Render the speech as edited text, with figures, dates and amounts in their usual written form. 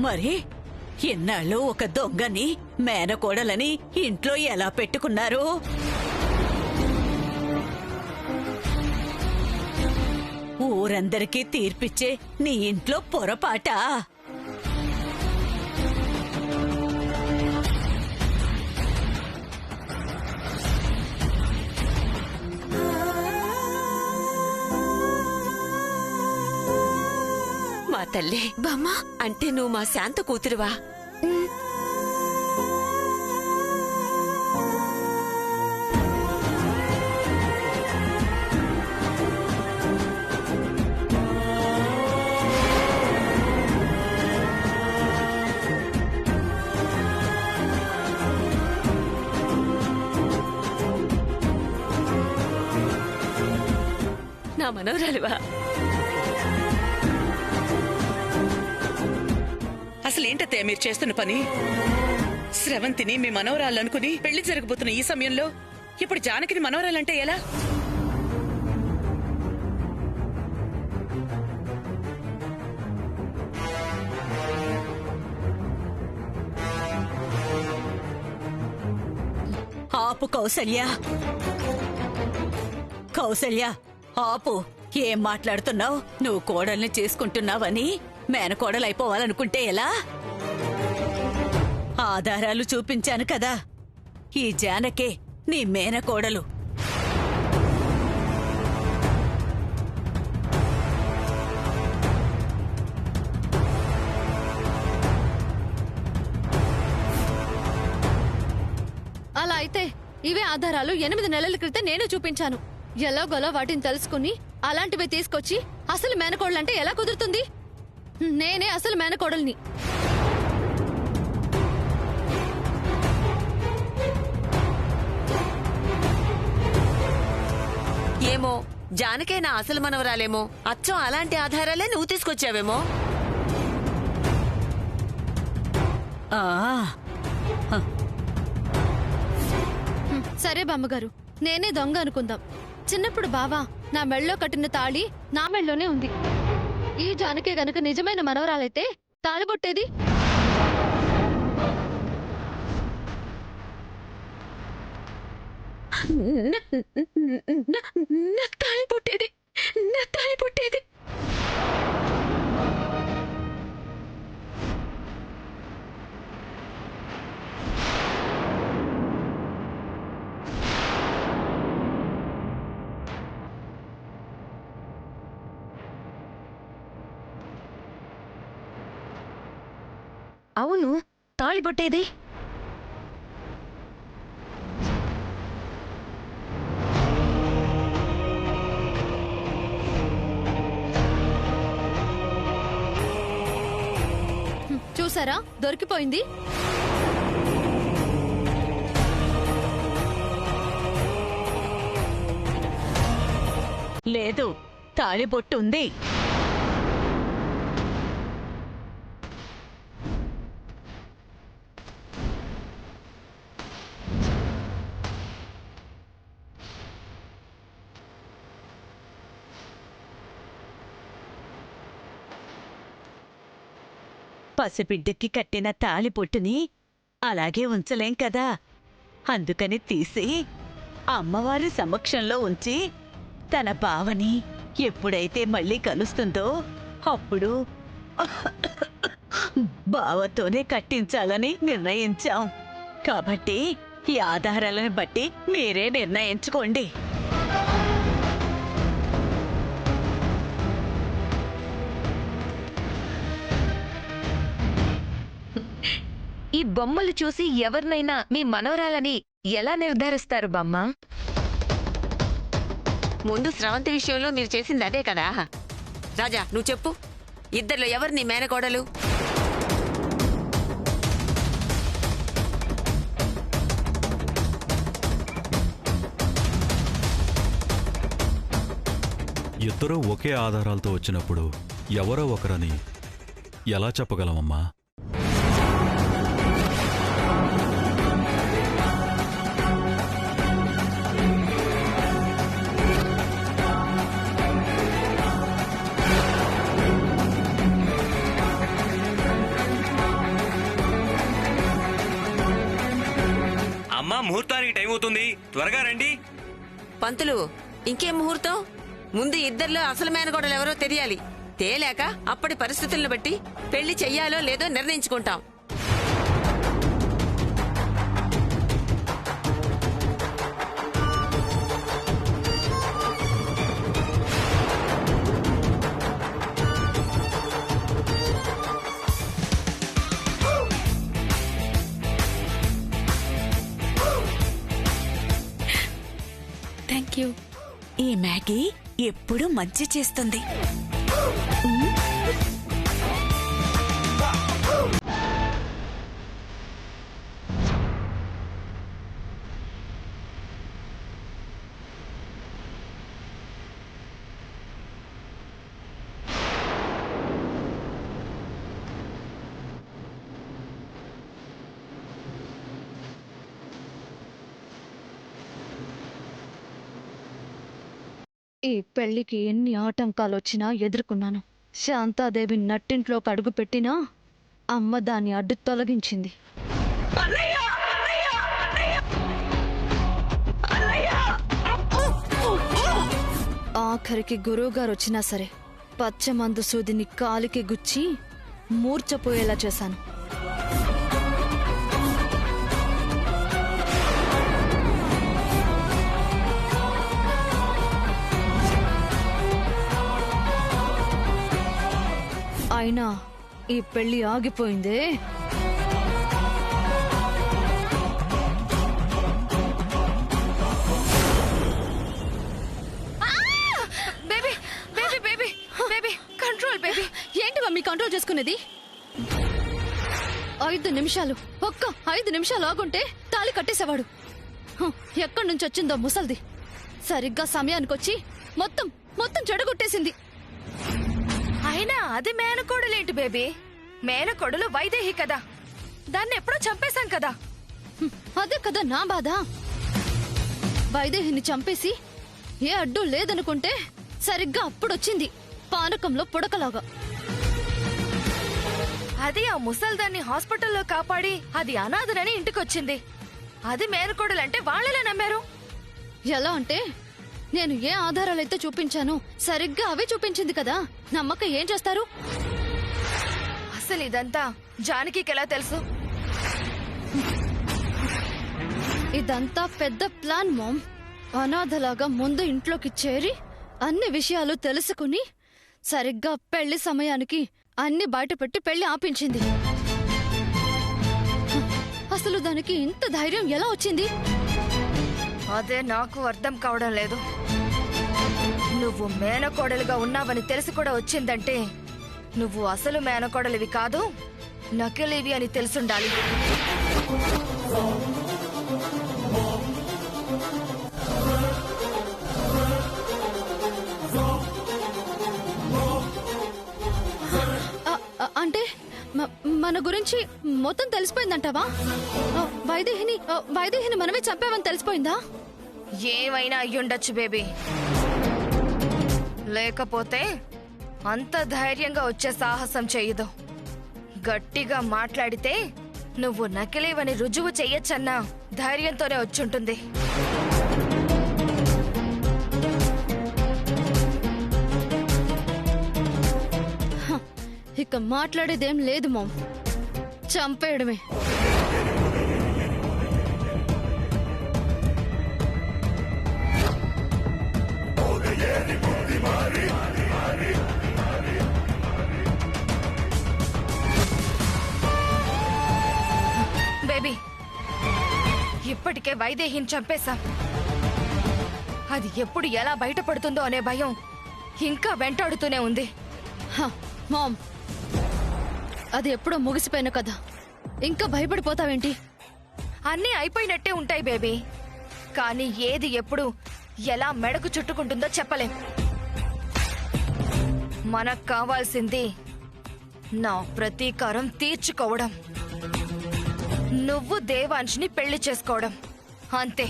మరి ఎన్నాళ్ళు ఒక దొంగని మేనకోడలని ఇంట్లో ఎలా పెట్టుకున్నారు? ఊరందరికీ తీర్పిచ్చే నీ ఇంట్లో పొరపాటా? మా తల్లి బామ్మా, అంటే నువ్వు మా శాంత కూతురువా? నా మనవరాలువా? అసలేంటత్తయ్య మీరు చేస్తున్న పని? స్రవంతిని మీ మనవరాలనుకుని పెళ్లి జరగబోతున్న ఈ సమయంలో ఇప్పుడు జానకిని మనవరాలంటే ఎలా? ఆపు కౌసల్య, కౌసల్య ఆపు. ఏం మాట్లాడుతున్నావు? నువ్వు కోడల్ని చేసుకుంటున్నావని మేనకోడలైపోవాలనుకుంటే ఎలా? ఆధారాలు చూపించాను కదా. ఈ జానకే నీ మేనకోడలు. అలా అయితే ఇవే ఆధారాలు 8 నెలల క్రితం నేను చూపించాను. ఎలాగోలా వాటిని తెలుసుకుని అలాంటివి తీసుకొచ్చి అసలు మేనకోడలంటే ఎలా కుదురుతుంది? నేనే అసలు మేనకోడల్ని. ఏమో, జానకే నా అసలు మనవరాలేమో. అచ్చం అలాంటి ఆధారాలే నువ్వు తీసుకొచ్చావేమో. ఆ సరే బామ్మగారు, నేనే దొంగ అనుకుందాం. చిన్నప్పుడు బావా నా మెళ్ళలో కట్టిన తాళి నా మెళ్ళలోనే ఉంది. ఈ జానకే గనక నిజమైన మనవరాలైతే తాళిబొట్టేది. తాళిబొట్టేది, తాళిబొట్టేది. అవును, తాళిబొట్టేది. చూసారా, దొరికిపోయింది. లేదు, తాళిబొట్టు ఉంది. పసిబిడ్డకి కట్టిన తాళిబొట్టుని అలాగే ఉంచలేం కదా. అందుకని తీసి అమ్మవారి సమక్షంలో ఉంచి తన బావని ఎప్పుడైతే మళ్ళీ కలుస్తుందో అప్పుడు బావతోనే కట్టించాలని నిర్ణయించాం. కాబట్టి ఈ ఆధారాలను బట్టి మీరే నిర్ణయించుకోండి. ఈ బొమ్మలు చూసి ఎవరినైనా మీ మనవరాలని ఎలా నిర్ధారిస్తారు బామ్మ? ముందు స్రవంతి విషయంలో మీరు చేసింది అదే కదా. రాజా, నువ్వు చెప్పు, ఇద్దరిలో ఎవరు నీ మేనకోడలు? ఇద్దరూ ఒకే ఆధారాలతో వచ్చినప్పుడు ఎవరో ఒకరని ఎలా చెప్పగలమమ్మా? ముహూర్తానికి టైం అవుతుంది, త్వరగా రండి. పంతులు, ఇంకేం ముహూర్తం? ముందు ఇద్దరిలో అసలు మేనకోడలు ఎవరో తెలియాలి. తేలాక అప్పటి పరిస్థితులను బట్టి పెళ్లి చెయ్యాలో లేదో నిర్ణయించుకుంటాం. Thank you. ఈ మ్యాగీ ఎప్పుడూ మంచి చేస్తుంది. ఈ పెళ్లికి ఎన్ని ఆటంకాలు వచ్చినా ఎదుర్కొన్నాను. శాంతాదేవి నట్టింట్లోకి అడుగు పెట్టినా అమ్మ దాన్ని అడ్డు తొలగించింది. ఆఖరికి గురువుగారు వచ్చినా సరే పచ్చమందు సూదిని కాలికి గుచ్చి మూర్చపోయేలా చేశాను. అయినా ఈ పెళ్లి ఆగిపోయిందే. Baby baby baby baby control baby. ఏంటి మమ్మీ కంట్రోల్ చేసుకునేది? 5 నిమిషాలు, ఒక్క 5 నిమిషాలు ఆగుంటే తాళి కట్టేసేవాడు. ఎక్కడి నుంచి వచ్చిందో ముసల్ది సరిగ్గా సమయానికొచ్చి మొత్తం మొత్తం చెడగొట్టేసింది. అయినా అది మేనకోడలేంటి బేబీ? మేనకోడలు వైదేహి కదా, దాన్ని ఎప్పుడో చంపేశాం కదా. అదే కదా నా బాధ. వైదేహిని చంపేసి ఏ అడ్డు లేదనుకుంటే సరిగ్గా అప్పుడొచ్చింది పానకంలో పుడకలాగా. అది ఆ ముసల్దాన్ని హాస్పిటల్లో కాపాడి అది అనాథనని ఇంటికొచ్చింది. అది మేనకోడలంటే వాళ్ళెలా నమ్మారు? ఎలా అంటే నేను ఏ ఆధారాలైతే చూపించానో సరిగ్గా అవే చూపించింది కదా, నమ్మక ఏం చేస్తారు? అసలు ఇదంతా జానకికి ఎలా తెలుసు? ఇదంతా పెద్ద ప్లాన్ మామ్. అనాథలాగా ముందు ఇంట్లోకి చేరి అన్ని విషయాలు తెలుసుకుని సరిగ్గా పెళ్లి సమయానికి అన్ని బయటపెట్టి పెళ్లి ఆపించింది. అసలు దానికి ఇంత ధైర్యం ఎలా వచ్చింది? అదే నాకు అర్థం కావడం లేదు. నువ్వు మేనకోడలుగా ఉన్నావని తెలిసి కూడా వచ్చిందంటే నువ్వు అసలు మేనకోడలివి కాదు, నకిలీవి అని తెలుసుండాలి. అంటే మన గురించి మొత్తం తెలిసిపోయిందంటావా? వైదేహిని మనమే చంపామని తెలిసిపోయిందా? ఏమైనా అయ్యుండొచ్చు బేబీ. లేకపోతే అంత ధైర్యంగా వచ్చే సాహసం చెయ్యదు. గట్టిగా మాట్లాడితే నువ్వు నకిలీవని రుజువు చెయ్యొచ్చన్న ధైర్యంతోనే వచ్చుంటుంది. ఇక మాట్లాడేదేం లేదు మామ్, చంపేయడమే. బేబీ, ఇప్పటికే వైదేహిని చంపేశాం. అది ఎప్పుడు ఎలా బయటపడుతుందో అనే భయం ఇంకా వెంటాడుతూనే ఉంది. మామ్, అది ఎప్పుడో ముగిసిపోయిన కదా, ఇంకా భయపడిపోతావేంటి? అన్నీ అయిపోయినట్టే ఉంటాయి బేబీ, కానీ ఏది ఎప్పుడు ఎలా మెడకు చుట్టుకుంటుందో చెప్పలేం. మనకు కావాల్సింది నా ప్రతీకారం తీర్చుకోవడం, నువ్వు దేవాంశ్ని పెళ్లి చేసుకోవడం, అంతే.